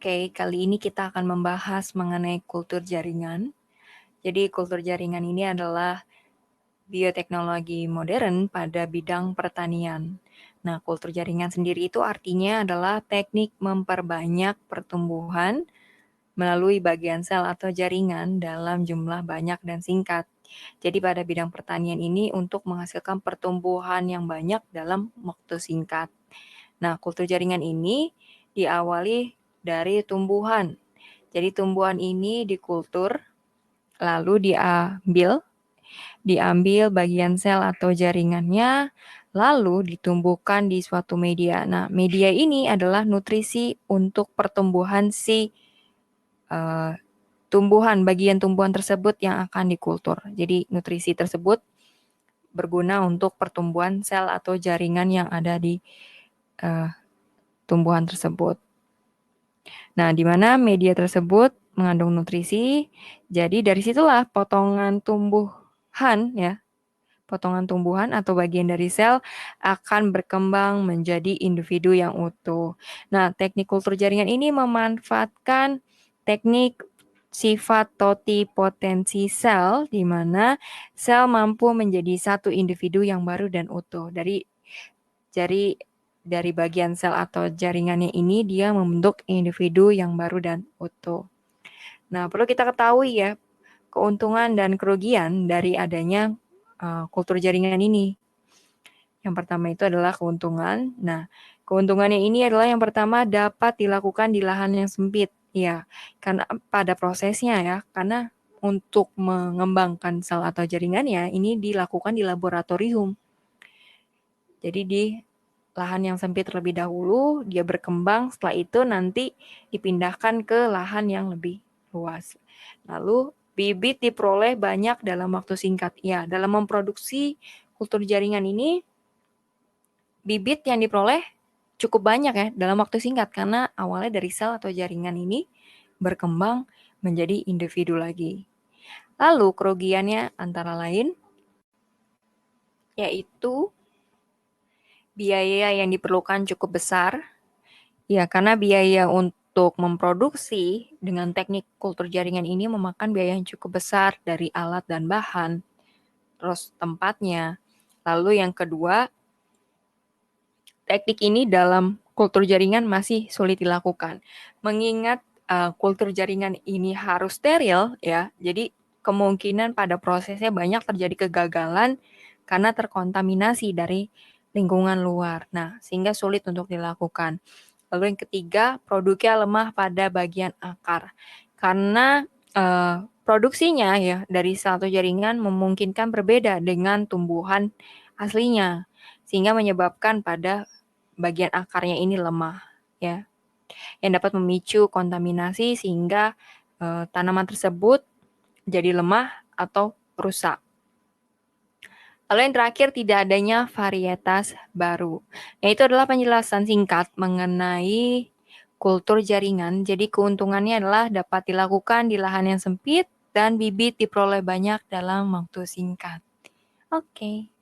Oke, kali ini kita akan membahas mengenai kultur jaringan. Jadi, kultur jaringan ini adalah bioteknologi modern pada bidang pertanian. Nah, kultur jaringan sendiri itu artinya adalah teknik memperbanyak pertumbuhan melalui bagian sel atau jaringan dalam jumlah banyak dan singkat. Jadi, pada bidang pertanian ini untuk menghasilkan pertumbuhan yang banyak dalam waktu singkat. Nah, kultur jaringan ini diawali dari tumbuhan. Jadi tumbuhan ini dikultur, lalu diambil bagian sel atau jaringannya, lalu ditumbuhkan di suatu media. Nah, media ini adalah nutrisi untuk pertumbuhan bagian tumbuhan tersebut yang akan dikultur. Jadi nutrisi tersebut berguna untuk pertumbuhan sel atau jaringan yang ada di tumbuhan tersebut. Nah, di mana media tersebut mengandung nutrisi, jadi dari situlah potongan tumbuhan atau bagian dari sel akan berkembang menjadi individu yang utuh. Nah, teknik kultur jaringan ini memanfaatkan teknik sifat totipotensi sel, di mana sel mampu menjadi satu individu yang baru dan utuh. Dari bagian sel atau jaringannya ini, dia membentuk individu yang baru dan utuh. Nah, perlu kita ketahui ya, keuntungan dan kerugian dari adanya kultur jaringan ini. Yang pertama itu adalah keuntungan. Nah, keuntungannya ini adalah yang pertama dapat dilakukan di lahan yang sempit. Ya, karena pada prosesnya ya, karena untuk mengembangkan sel atau jaringannya ini dilakukan di laboratorium. Jadi di lahan yang sempit terlebih dahulu, dia berkembang, setelah itu nanti dipindahkan ke lahan yang lebih luas. Lalu bibit diperoleh banyak dalam waktu singkat. Ya, dalam memproduksi kultur jaringan ini, bibit yang diperoleh cukup banyak ya dalam waktu singkat karena awalnya dari sel atau jaringan ini berkembang menjadi individu lagi. Lalu kerugiannya antara lain yaitu biaya yang diperlukan cukup besar. Ya, karena biaya untuk memproduksi dengan teknik kultur jaringan ini memakan biaya yang cukup besar dari alat dan bahan, terus tempatnya. Lalu yang kedua, teknik ini dalam kultur jaringan masih sulit dilakukan. Mengingat kultur jaringan ini harus steril ya, jadi kemungkinan pada prosesnya banyak terjadi kegagalan karena terkontaminasi dari lingkungan luar. Nah, sehingga sulit untuk dilakukan. Lalu yang ketiga, produknya lemah pada bagian akar. Karena produksinya ya dari satu jaringan memungkinkan berbeda dengan tumbuhan aslinya, sehingga menyebabkan pada bagian akarnya ini lemah ya, yang dapat memicu kontaminasi sehingga tanaman tersebut jadi lemah atau rusak. Lalu yang terakhir, tidak adanya varietas baru. Nah, itu adalah penjelasan singkat mengenai kultur jaringan. Jadi keuntungannya adalah dapat dilakukan di lahan yang sempit dan bibit diperoleh banyak dalam waktu singkat. Oke.